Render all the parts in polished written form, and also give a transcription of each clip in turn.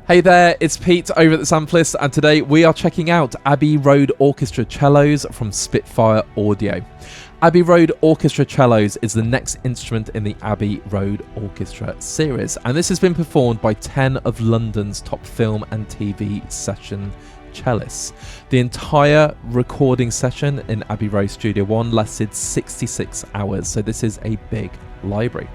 Hey there, it's Pete over at the Sampleist, and today we are checking out Abbey Road Orchestra Cellos from Spitfire Audio. Abbey Road Orchestra Cellos is the next instrument in the Abbey Road Orchestra series, and this has been performed by 10 of London's top film and TV session cellists. The entire recording session in Abbey Road Studio One lasted 66 hours, so this is a big library.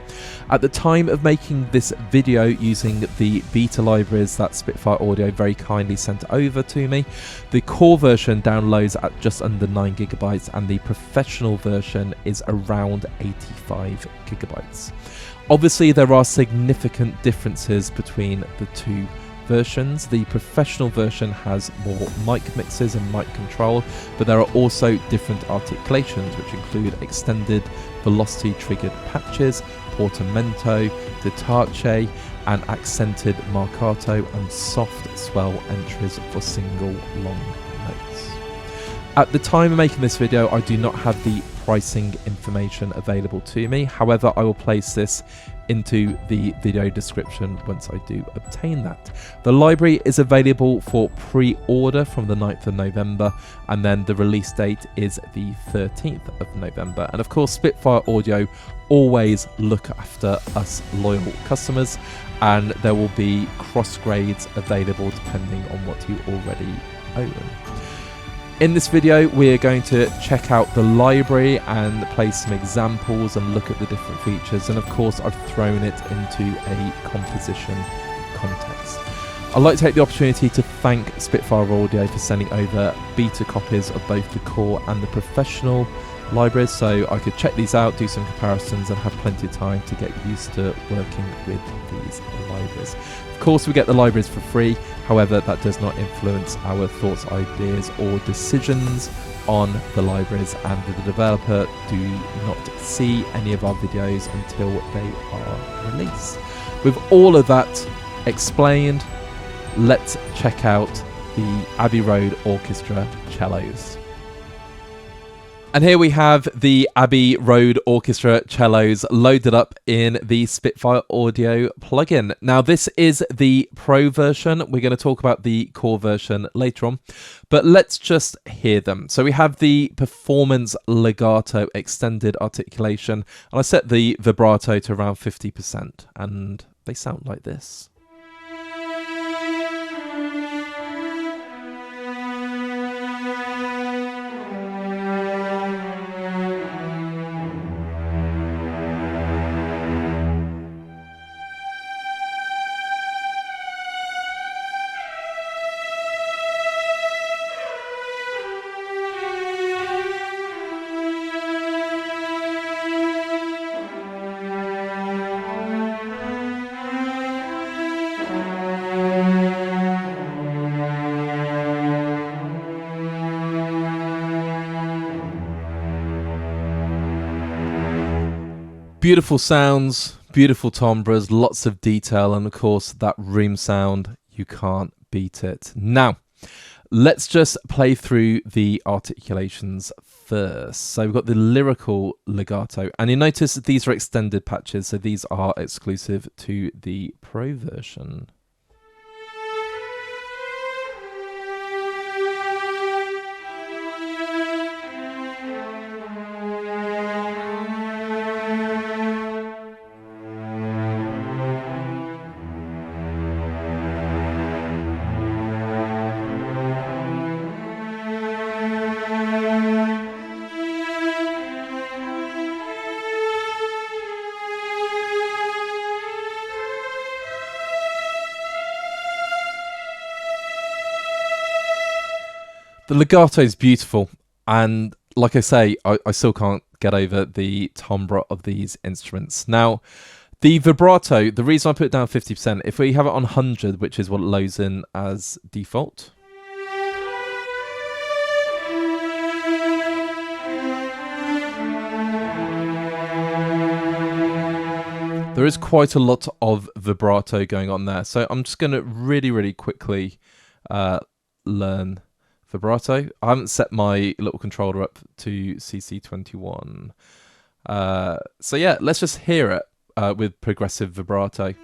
At the time of making this video using the beta libraries that Spitfire Audio very kindly sent over to me, the core version downloads at just under 9 gigabytes and the professional version is around 85 gigabytes. Obviously there are significant differences between the two versions. The professional version has more mic mixes and mic control, but there are also different articulations which include extended velocity triggered patches, portamento, detache, and accented marcato and soft swell entries for single long notes. At the time of making this video, I do not have the pricing information available to me. However, I will place this into the video description once I do obtain that. The library is available for pre-order from the 9th of November, and then the release date is the 13th of November. And of course, Spitfire Audio always look after us loyal customers, and there will be cross grades available depending on what you already own. In this video, we are going to check out the library and play some examples and look at the different features. And of course, I've thrown it into a composition context. I'd like to take the opportunity to thank Spitfire Audio for sending over beta copies of both the core and the professional libraries, so I could check these out, do some comparisons, and have plenty of time to get used to working with these libraries. Of course, we get the libraries for free. However, that does not influence our thoughts, ideas, or decisions on the libraries, and the developer do not see any of our videos until they are released. With all of that explained, let's check out the Abbey Road Orchestra Cellos. And here we have the Abbey Road Orchestra Cellos loaded up in the Spitfire Audio plugin. Now, this is the Pro version. We're going to talk about the core version later on, but let's just hear them. So we have the performance legato extended articulation, and I set the vibrato to around 50%, and they sound like this. Beautiful sounds, beautiful timbres, lots of detail, and of course that room sound, you can't beat it. Now, let's just play through the articulations first. So we've got the lyrical legato, and you notice that these are extended patches, so these are exclusive to the Pro version. The legato is beautiful, and like I say, I still can't get over the timbre of these instruments. Now, the vibrato, the reason I put it down 50%, if we have it on 100, which is what it loads in as default, there is quite a lot of vibrato going on there. So I'm just going to really quickly learn vibrato. I haven't set my little controller up to CC21. So yeah, let's just hear it with progressive vibrato.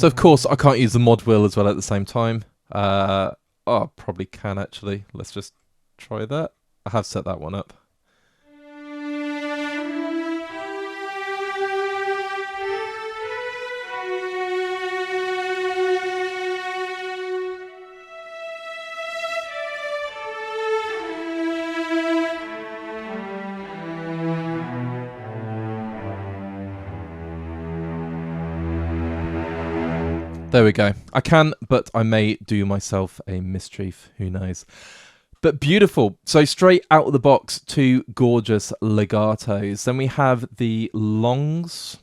So of course I can't use the mod wheel as well at the same time. Oh, I probably can actually. Let's just try that. I have set that one up. There we go. I can, but I may do myself a mischief. Who knows? But beautiful. So straight out of the box, two gorgeous legatos. Then we have the longs.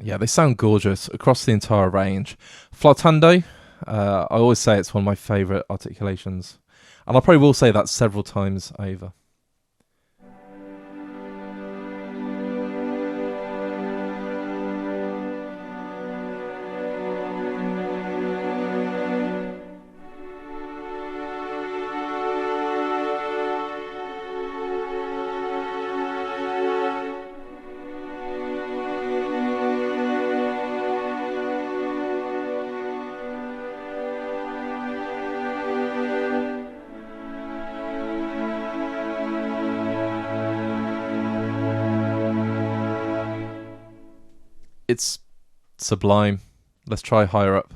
Yeah, they sound gorgeous across the entire range. Flautando, I always say it's one of my favourite articulations. And I probably will say that several times over. It's sublime. Let's try higher up.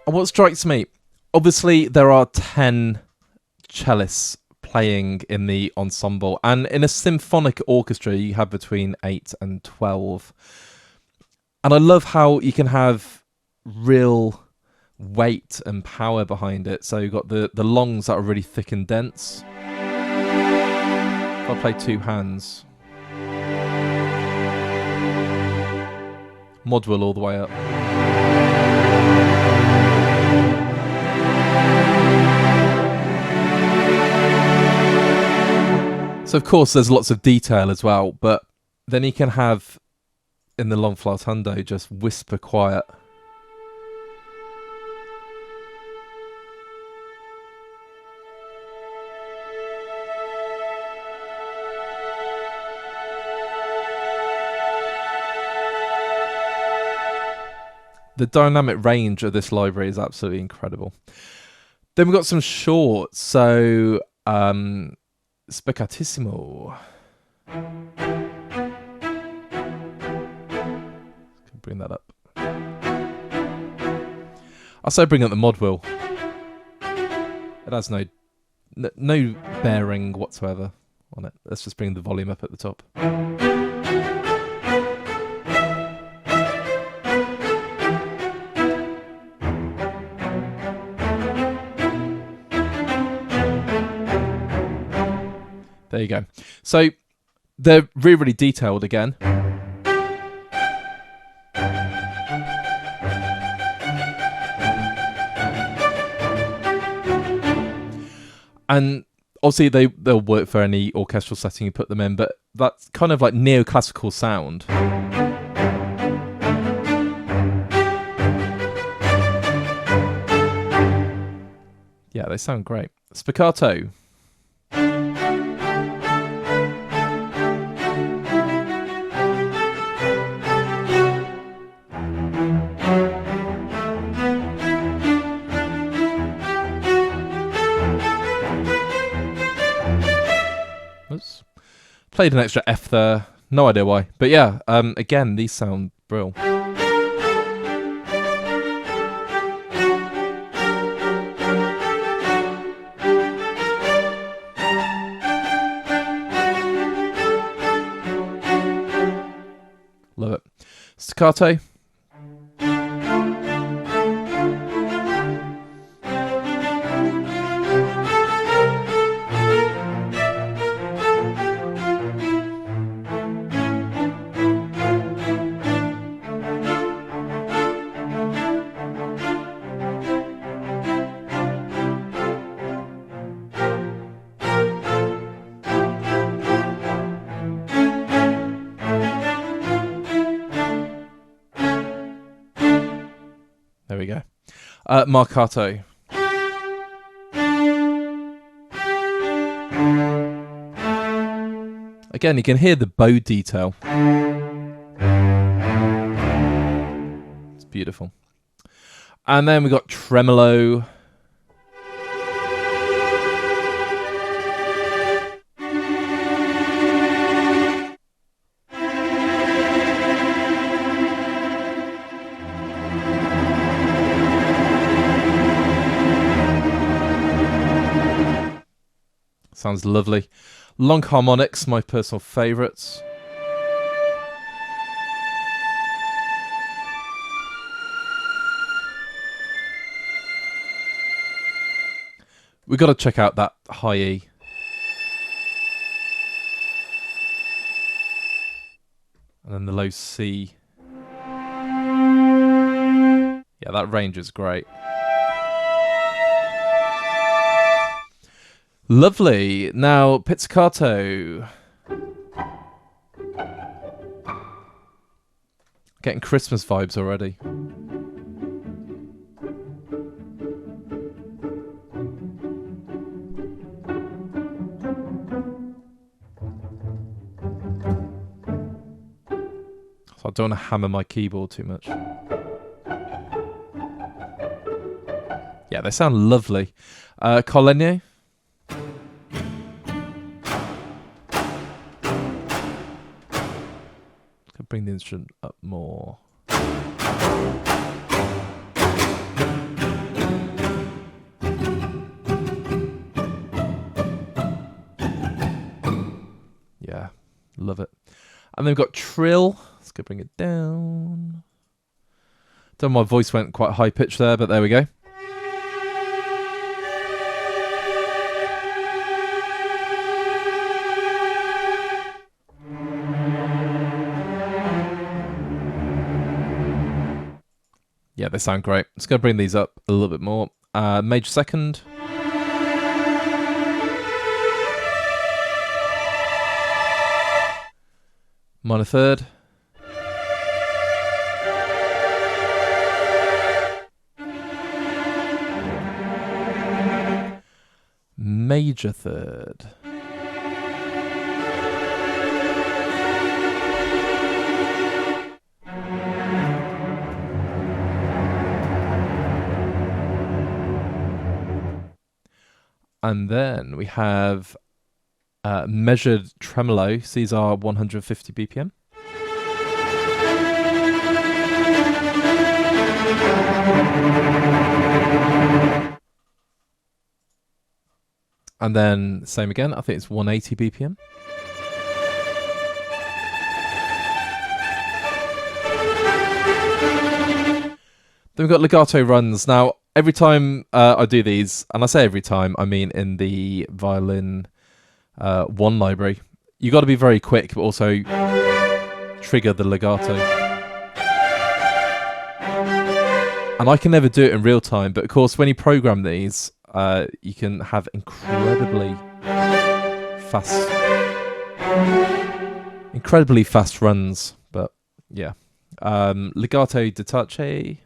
And what strikes me, obviously there are 10 cellists playing in the ensemble, and in a symphonic orchestra you have between 8 and 12, and I love how you can have real weight and power behind it. So you've got the longs that are really thick and dense. If I play two hands, mod wheel all the way up. So of course there's lots of detail as well, but then you can have in the long flautando just whisper quiet. The dynamic range of this library is absolutely incredible. Then we've got some shorts, so Spiccatissimo. Bring that up. I say bring up the mod wheel. It has no bearing whatsoever on it. Let's just bring the volume up at the top. There you go. So they're really, really detailed again. And obviously they'll work for any orchestral setting you put them in, but that's kind of like neoclassical sound. Yeah, they sound great. Spiccato. Played an extra F there. No idea why. But yeah, again, these sound brilliant. Love it. Staccato. There we go. Marcato. Again, you can hear the bow detail. It's beautiful. And then we got tremolo. Sounds lovely. Long harmonics, my personal favourites. We've got to check out that high E. And then the low C. Yeah, that range is great. Lovely. Now, pizzicato. Getting Christmas vibes already. So I don't want to hammer my keyboard too much. Yeah, they sound lovely. Colenio. Bring the instrument up more. Yeah, love it. And then we've got trill. Let's go bring it down. Don't know, my voice went quite high pitched there, but there we go. Yeah, they sound great. Let's go bring these up a little bit more. Major second. Minor third. Major third. And then we have measured tremolo. These are 150 BPM. And then same again. I think it's 180 BPM. Then we've got legato runs. Now, every time I do these, and I say every time, I mean in the Violin 1 library, you got to be very quick, but also trigger the legato. And I can never do it in real time, but of course, when you program these, you can have incredibly fast runs. But yeah, legato detache.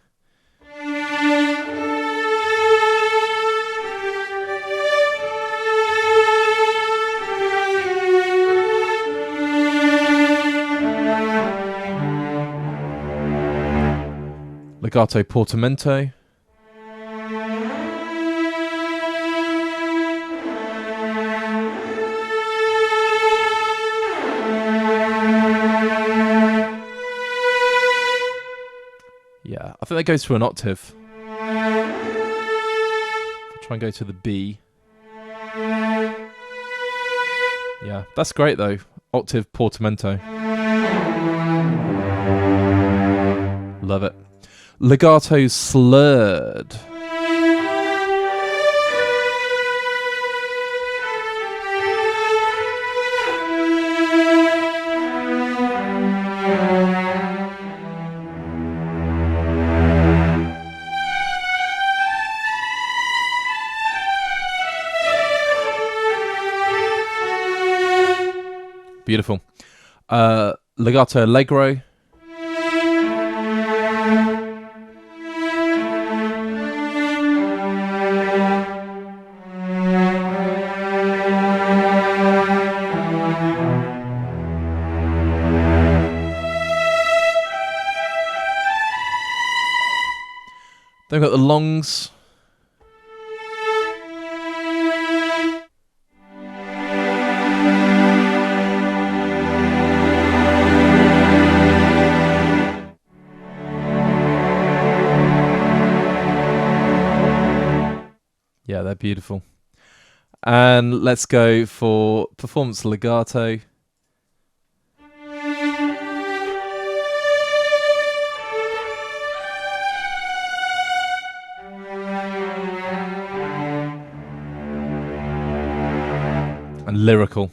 Legato portamento. think that goes to an octave. I'll try and go to the B. Yeah, that's great though. Octave portamento. Love it. Legato slurred. Beautiful. Legato allegro. Then we've got the longs. Yeah, they're beautiful. And let's go for performance legato. And lyrical.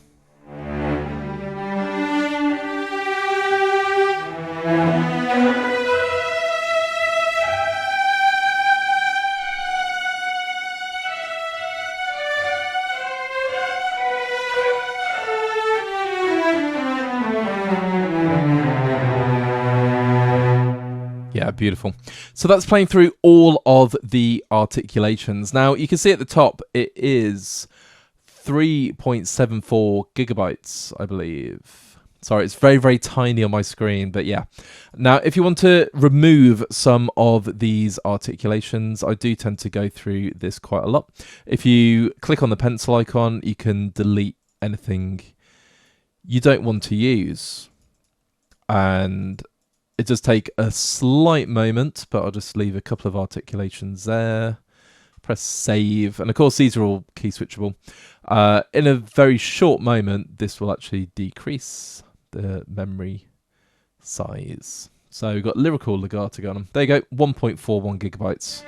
Yeah, beautiful. So that's playing through all of the articulations. Now you can see at the top it is 3.74 gigabytes, I believe. Sorry, it's very, very tiny on my screen, but yeah. Now, if you want to remove some of these articulations, I do tend to go through this quite a lot. If you click on the pencil icon, you can delete anything you don't want to use. And it does take a slight moment, but I'll just leave a couple of articulations there. Press save, and of course these are all key switchable. In a very short moment, this will actually decrease the memory size. So we've got lyrical legato going on. There you go, 1.41 gigabytes.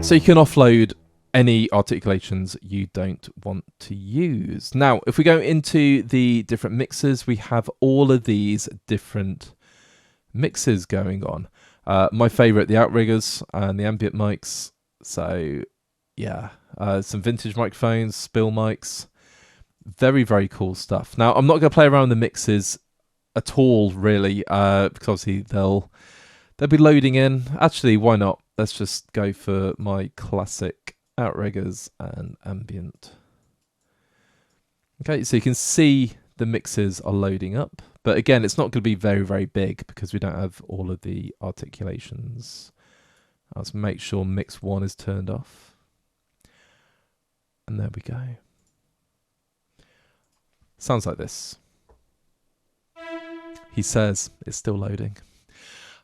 So you can offload any articulations you don't want to use. Now, if we go into the different mixers, we have all of these different mixes going on. My favorite, the outriggers and the ambient mics. So yeah, some vintage microphones, spill mics, very, very cool stuff. Now, I'm not going to play around with the mixes at all, really, because obviously they'll be loading in. Actually, why not? Let's just go for my classic outriggers and ambient. Okay, so you can see the mixes are loading up, but again, it's not going to be very, very big because we don't have all of the articulations. Let's make sure mix 1 is turned off. And there we go. Sounds like this. He says it's still loading.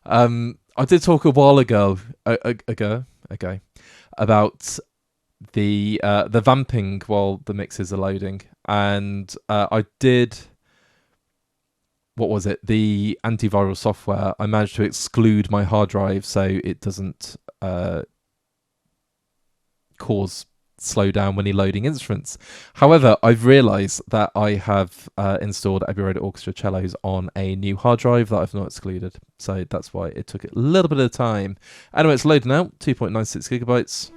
I did talk a while ago about the vamping while the mixes are loading, and I did, what was it, the antiviral software. I managed to exclude my hard drive so it doesn't cause slowdown when you're loading instruments. However, I've realized that I have installed Abbey Road Orchestra cellos on a new hard drive that I've not excluded, so that's why it took a little bit of time. Anyway, it's loading out, 2.96 gigabytes.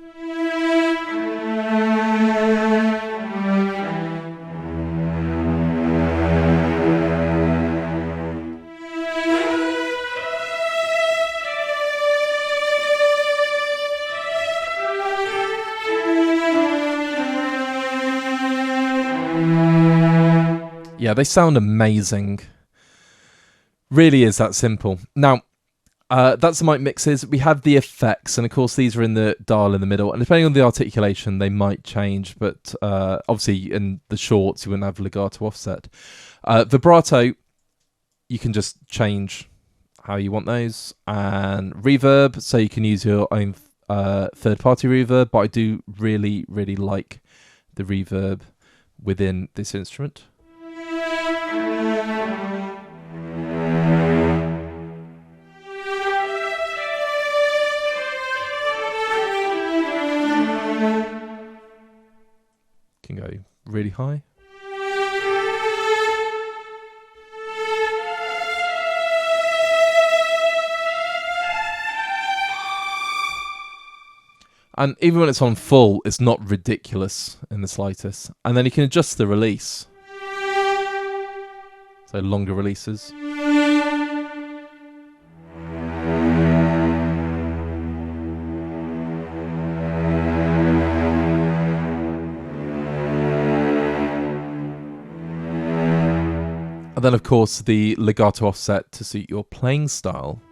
Yeah, they sound amazing. Really is that simple. Now, that's the mic mixes. We have the effects, and of course these are in the dial in the middle, and depending on the articulation they might change, but obviously in the shorts you wouldn't have legato offset. Vibrato, you can just change how you want those, and reverb, so you can use your own third-party reverb, but I do really like the reverb within this instrument. Can go really high. And even when it's on full, it's not ridiculous in the slightest. And then you can adjust the release. So longer releases. And then, of course, the legato offset to suit your playing style.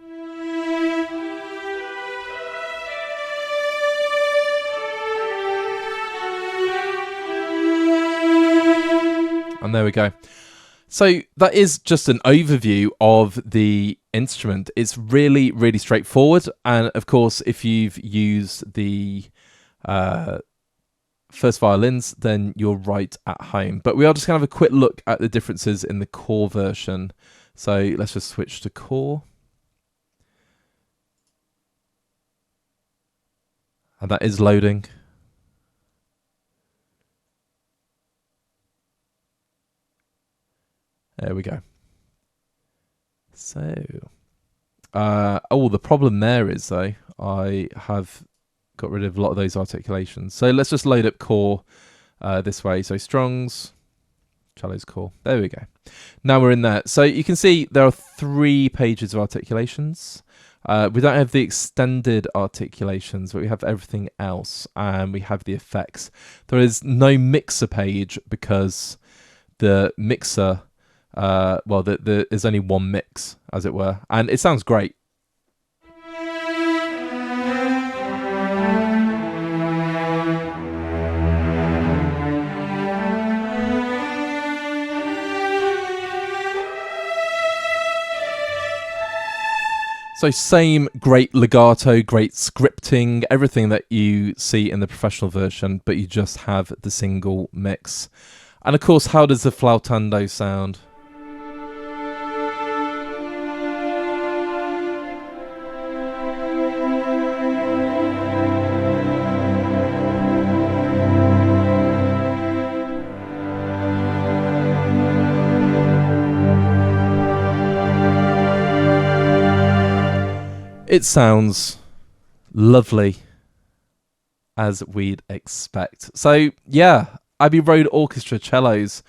And there we go. So that is just an overview of the instrument. It's really straightforward. And of course, if you've used the first violins, then you're right at home. But we are just going to have a quick look at the differences in the core version. So let's just switch to core. And that is loading. There we go. So, oh, the problem there is though, I have got rid of a lot of those articulations. So let's just load up core this way. So strongs, cellos, core. There we go. Now we're in there. So you can see there are 3 pages of articulations. We don't have the extended articulations, but we have everything else, and we have the effects. There is no mixer page because the mixer, well, there's only one mix, as it were, and it sounds great. So same great legato, great scripting, everything that you see in the professional version, but you just have the single mix. And of course, how does the flautando sound? It sounds lovely, as we'd expect. So yeah, Abbey Road Orchestra cellos.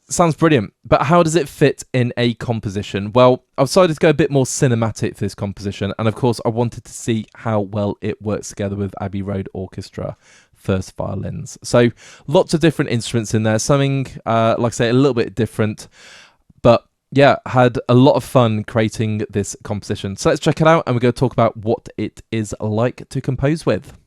Sounds brilliant, but how does it fit in a composition? Well, I've decided to go a bit more cinematic for this composition, and of course I wanted to see how well it works together with Abbey Road Orchestra first violins. So lots of different instruments in there, something, like I say, a little bit different, but yeah, had a lot of fun creating this composition. So let's check it out, and we're going to talk about what it is like to compose with.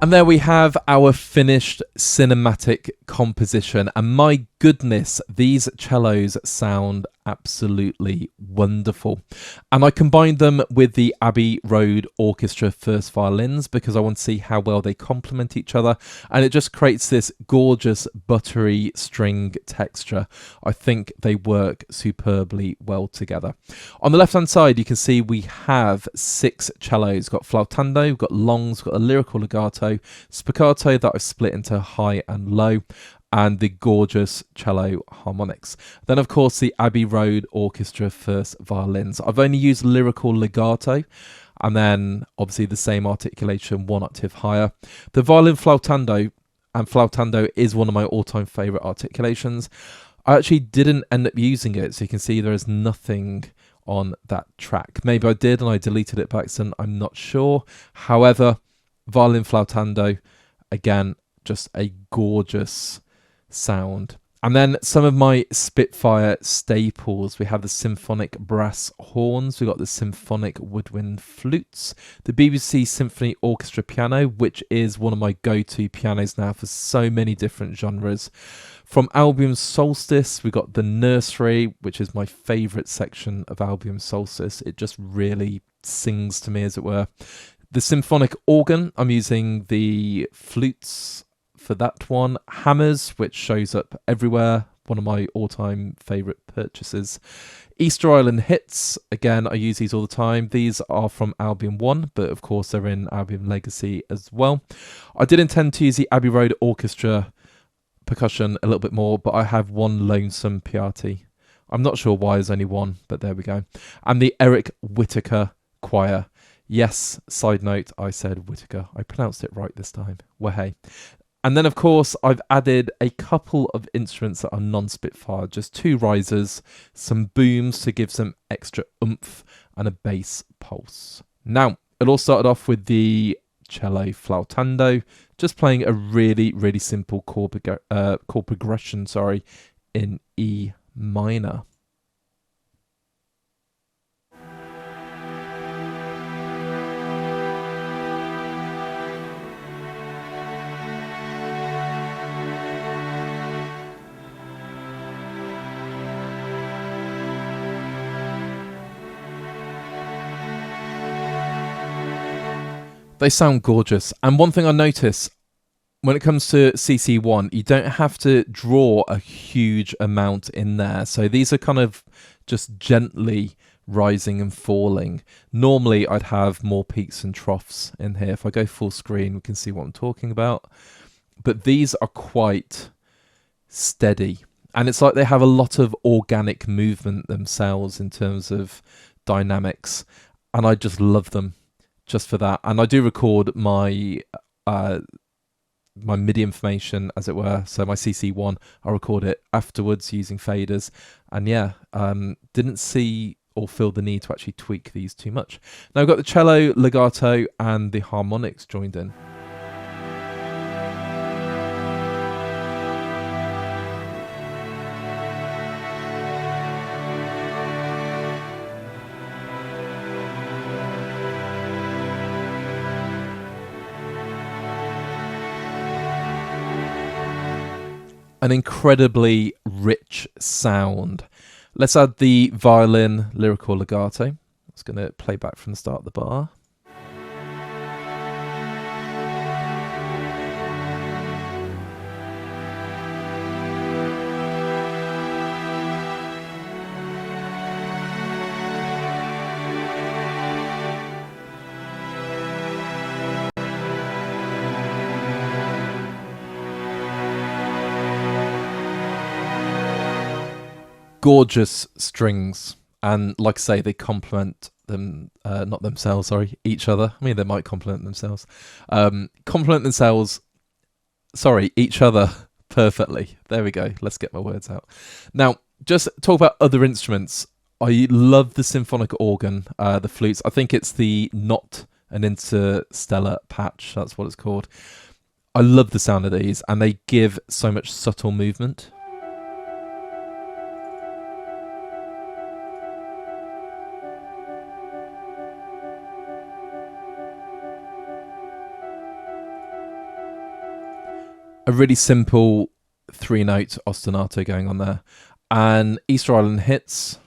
And there we have our finished cinematic composition. And my goodness, these cellos sound absolutely wonderful. And I combined them with the Abbey Road Orchestra first violins because I want to see how well they complement each other. And it just creates this gorgeous buttery string texture. I think they work superbly well together. On the left hand side, you can see we have 6 cellos. We've got flautando, we've got longs, we've got a lyrical legato, spiccato that I've split into high and low, and the gorgeous cello harmonics. Then of course the Abbey Road Orchestra first violins. I've only used lyrical legato, and then obviously the same articulation 1 octave higher. The violin flautando, and flautando is one of my all-time favorite articulations. I actually didn't end up using it, so you can see there is nothing on that track. Maybe I did and I deleted it by accident, I'm not sure. However, violin flautando, again, just a gorgeous sound. And then some of my Spitfire staples. We have the symphonic brass horns, we've got the symphonic woodwind flutes, the BBC Symphony Orchestra piano, which is one of my go-to pianos now for so many different genres. From Albion Solstice, we got the nursery, which is my favourite section of Albion Solstice. It just really sings to me, as it were. The symphonic organ, I'm using the flutes for that one. Hammers, which shows up everywhere, one of my all-time favourite purchases. Easter Island hits, again, I use these all the time. These are from Albion 1, but of course they're in Albion Legacy as well. I did intend to use the Abbey Road Orchestra percussion a little bit more, but I have one lonesome Piatti. I'm not sure why there's only one, but there we go. And the Eric Whittaker choir. Yes, side note, I said Whittaker. I pronounced it right this time. Well, hey. And then, of course, I've added a couple of instruments that are non-Spitfire, just 2 risers, some booms to give some extra oomph, and a bass pulse. Now, it all started off with the cello flautando, just playing a really, really simple chord progression, in E minor. They sound gorgeous. And one thing I notice when it comes to CC1, you don't have to draw a huge amount in there. So these are kind of just gently rising and falling. Normally I'd have more peaks and troughs in here. If I go full screen, we can see what I'm talking about. But these are quite steady. And it's like they have a lot of organic movement themselves in terms of dynamics. And I just love them. Just for that. And I do record my my MIDI information, as it were, so my CC1, I record it afterwards using faders, and yeah, didn't see or feel the need to actually tweak these too much. Now I've got the cello, legato and the harmonics joined in. An incredibly rich sound. Let's add the violin lyrical legato. I'm just going to play back from the start of the bar. Gorgeous strings, and like I say, they complement them, not themselves, sorry, each other. I mean, they might complement themselves. Each other perfectly. There we go. Let's get my words out. Now, just talk about other instruments. I love the symphonic organ, the flutes. I think it's the Not an Interstellar patch. That's what it's called. I love the sound of these, and they give so much subtle movement. a really simple 3-note ostinato going on there. And Easter Island Hits.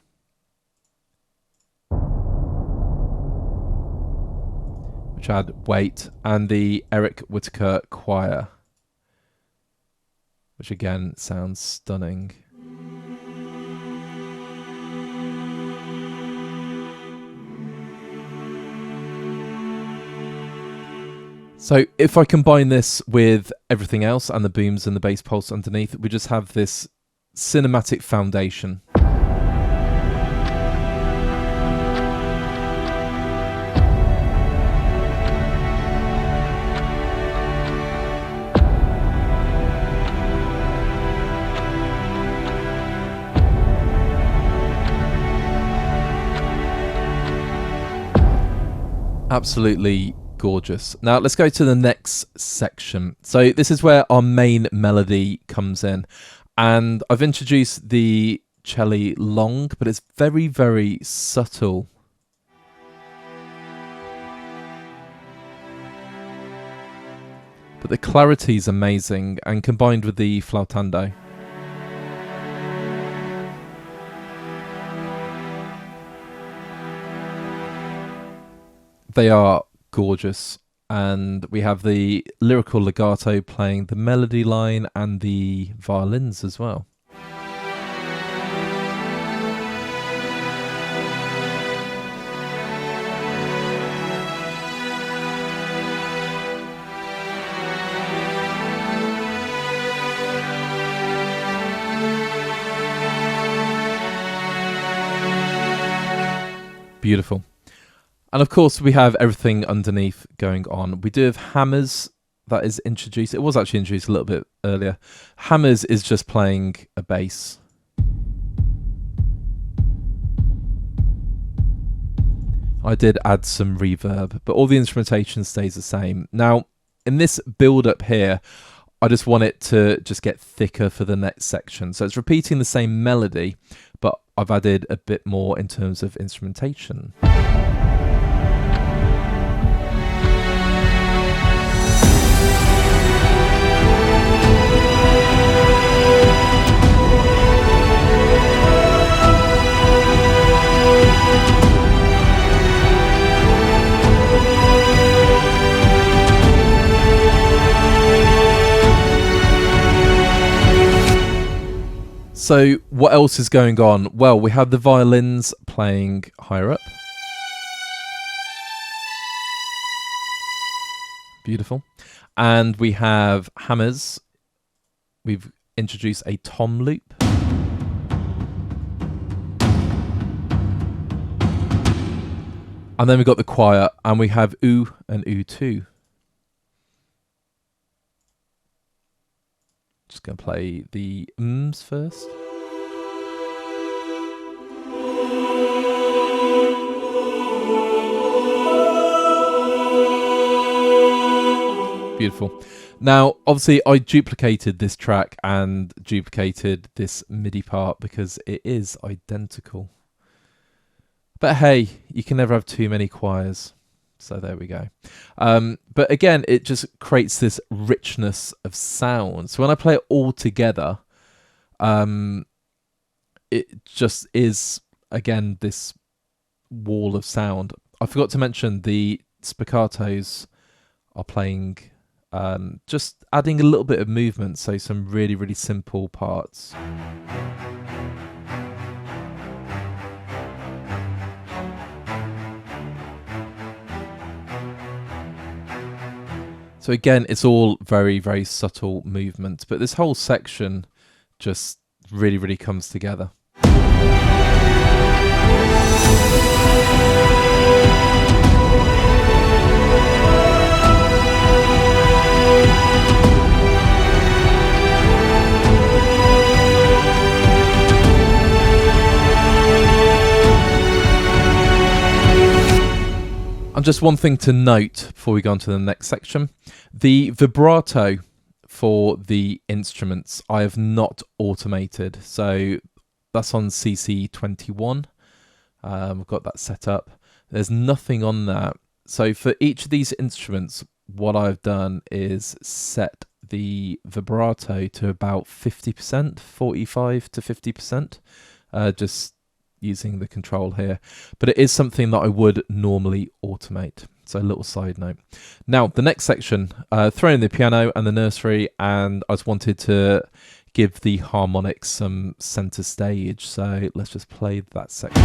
Which had Wait, and the Eric Whittaker Choir, which again sounds stunning. So if I combine this with everything else and the booms and the bass pulse underneath, we just have this cinematic foundation. Absolutely gorgeous. Now let's go to the next section. So this is where our main melody comes in, and I've introduced the cello long, but it's very, very subtle. But the clarity is amazing, and combined with the flautando. They are gorgeous, and we have the lyrical legato playing the melody line and the violins as well. Beautiful. And of course, we have everything underneath going on. We do have hammers that is introduced. It was actually introduced a little bit earlier. Hammers is just playing a bass. I did add some reverb, but all the instrumentation stays the same. Now, in this build up here, I just want it to just get thicker for the next section. So it's repeating the same melody, but I've added a bit more in terms of instrumentation. So what else is going on? Well, we have the violins playing higher up. Beautiful. And we have hammers. We've introduced a tom loop. And then we've got the choir, and we have oo and oo too. Just going to play the ums first. Beautiful. Now, obviously, I duplicated this track and duplicated this MIDI part because it is identical. But hey, you can never have too many choirs. So there we go. But again, it just creates this richness of sound. So when I play it all together, it just is, again, this wall of sound. I forgot to mention the spiccatos are playing, just adding a little bit of movement. So some really, really simple parts. So again, it's all very, very subtle movement, but this whole section just really, really comes together. And just one thing to note before we go on to the next section, the vibrato for the instruments I have not automated. So that's on CC21. We've got that set up. There's nothing on that. So for each of these instruments, what I've done is set the vibrato to about 50%, 45 to 50%, just using the control here. But it is something that I would normally automate. So a little side note. Now, the next section, throw in the piano and the nursery, and I just wanted to give the harmonics some center stage. So let's just play that section.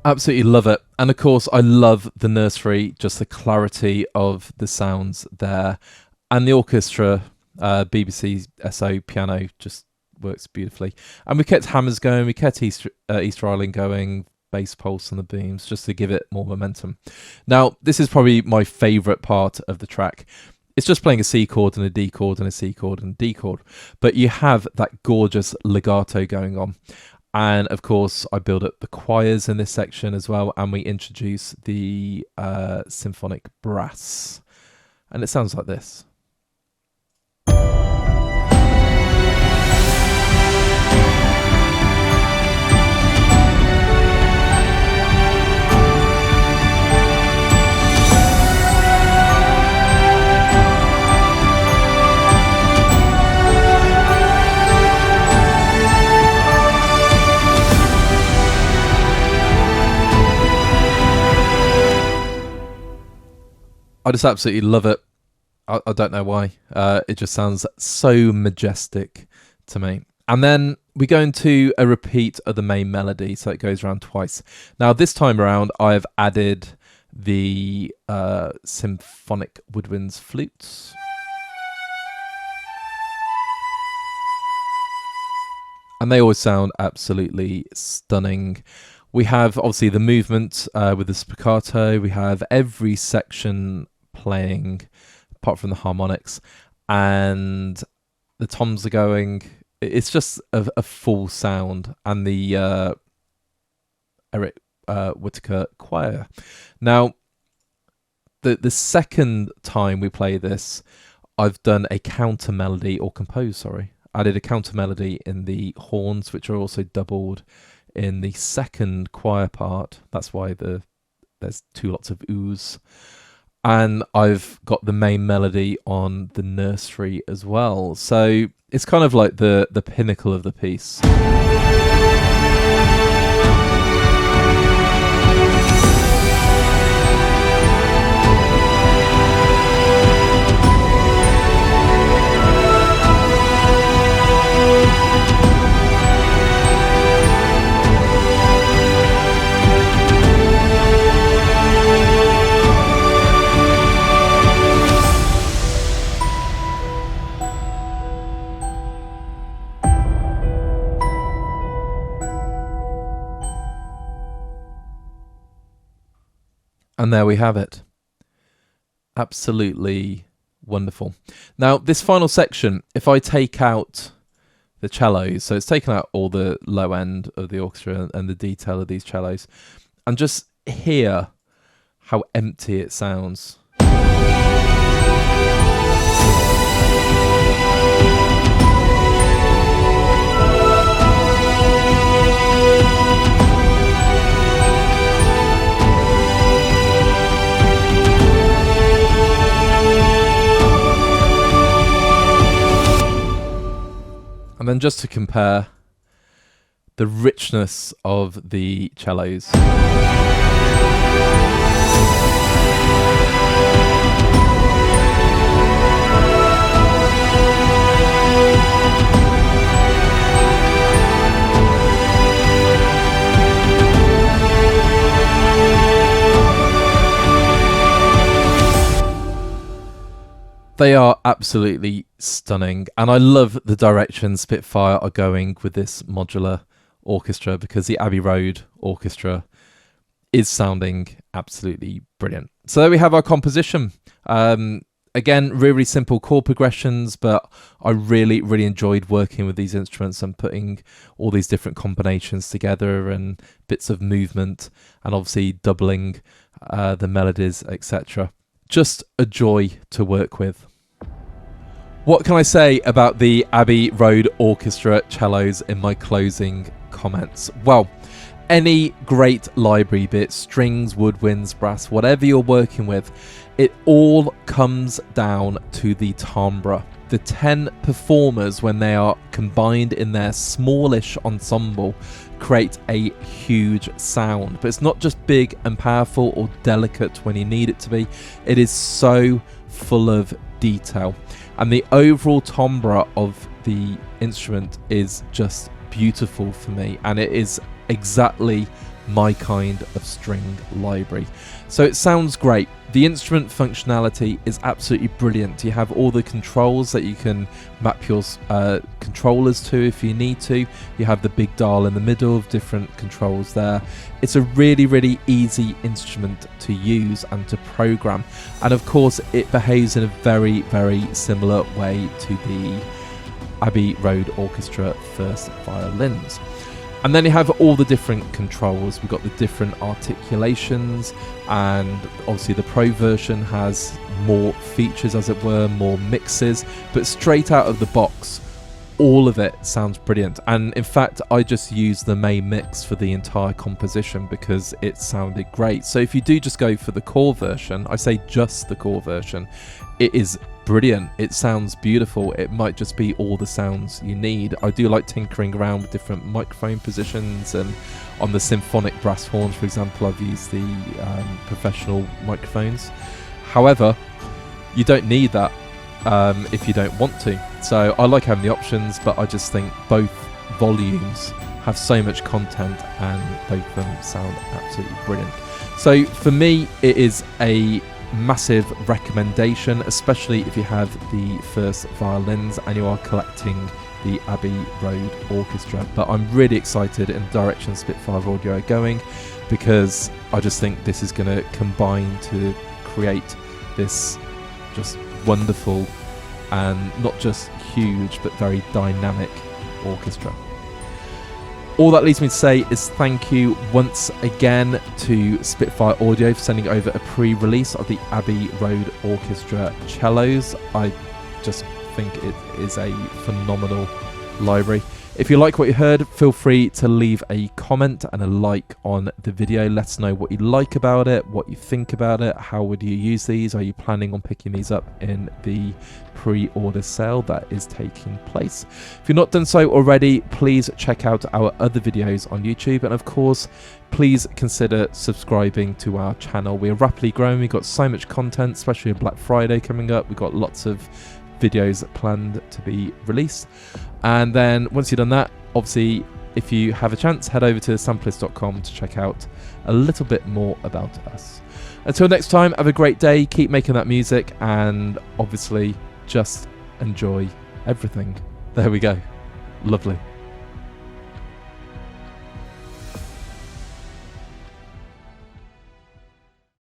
Absolutely love it. And of course, I love the nursery, just the clarity of the sounds there. And the orchestra, BBC SO piano just works beautifully. And we kept hammers going, we kept Easter Island going, bass pulse on the beams, just to give it more momentum. Now, this is probably my favourite part of the track. It's just playing a C chord and a D chord and a C chord and a D chord. But you have that gorgeous legato going on. And of course, I build up the choirs in this section as well, and we introduce the symphonic brass. And it sounds like this. I just absolutely love it. I don't know why. It just sounds so majestic to me. And then we go into a repeat of the main melody, so it goes around twice. Now, this time around, I've added the symphonic woodwinds flutes. And they always sound absolutely stunning. We have obviously the movement with the spiccato. We have every section playing apart from the harmonics, and the toms are going. It's just a full sound, and the Eric Whittaker choir. Now, the second time we play this, I've done a counter melody, or composed, sorry. I did a counter melody in the horns, which are also doubled in the second choir part. That's why there's two lots of oohs. And I've got the main melody on the nursery as well. So it's kind of like the pinnacle of the piece. And there we have it. Absolutely wonderful. Now, this final section, if I take out the cellos, so it's taken out all the low end of the orchestra and the detail of these cellos, and just hear how empty it sounds. And then just to compare the richness of the cellos. They are absolutely stunning, and I love the direction Spitfire are going with this modular orchestra, because the Abbey Road Orchestra is sounding absolutely brilliant. So there we have our composition. Again, really simple chord progressions, but I really enjoyed working with these instruments and putting all these different combinations together and bits of movement and obviously doubling the melodies, etc. Just a joy to work with. What can I say about the Abbey Road Orchestra cellos in my closing comments? Well, any great library, be it strings, woodwinds, brass, whatever you're working with, it all comes down to the timbre. The 10 performers, when they are combined in their smallish ensemble, create a huge sound. But it's not just big and powerful or delicate when you need it to be. It is so full of detail. And the overall timbre of the instrument is just beautiful for me. And it is exactly my kind of string library. So it sounds great. The instrument functionality is absolutely brilliant. You have all the controls that you can map your controllers to if you need to. You have the big dial in the middle of different controls there. It's a really easy instrument to use and to program. And of course, it behaves in a very similar way to the Abbey Road Orchestra first violins. And then you have all the different controls. We've got the different articulations, and obviously the Pro version has more features, as it were, more mixes, but straight out of the box, all of it sounds brilliant. And in fact, I just used the main mix for the entire composition because it sounded great. So if you do just go for the core version, I say just the core version, it is brilliant. It sounds beautiful. It might just be all the sounds you need. I do like tinkering around with different microphone positions, and on the symphonic brass horns, for example, I've used the professional microphones. However, you don't need that if you don't want to. So I like having the options, but I just think both volumes have so much content and both of them sound absolutely brilliant. So for me, it is a massive recommendation, especially if you have the first violins and you are collecting the Abbey Road Orchestra. But I'm really excited in the direction Spitfire Audio are going, because I just think this is going to combine to create this just wonderful and not just huge but very dynamic orchestra. All that leaves me to say is thank you once again to Spitfire Audio for sending over a pre-release of the Abbey Road Orchestra cellos. I just think it is a phenomenal library. If you like what you heard, feel free to leave a comment and a like on the video. Let us know what you like about it, what you think about it, how would you use these, are you planning on picking these up in the pre-order sale that is taking place. If you've not done so already, please check out our other videos on YouTube, and of course please consider subscribing to our channel. We are rapidly growing, we've got so much content, especially with Black Friday coming up. We've got lots of videos planned to be released. And then once you've done that, obviously if you have a chance, head over to sampleist.com to check out a little bit more about us. Until next time, have a great day, keep making that music, and obviously just enjoy everything. There we go. Lovely.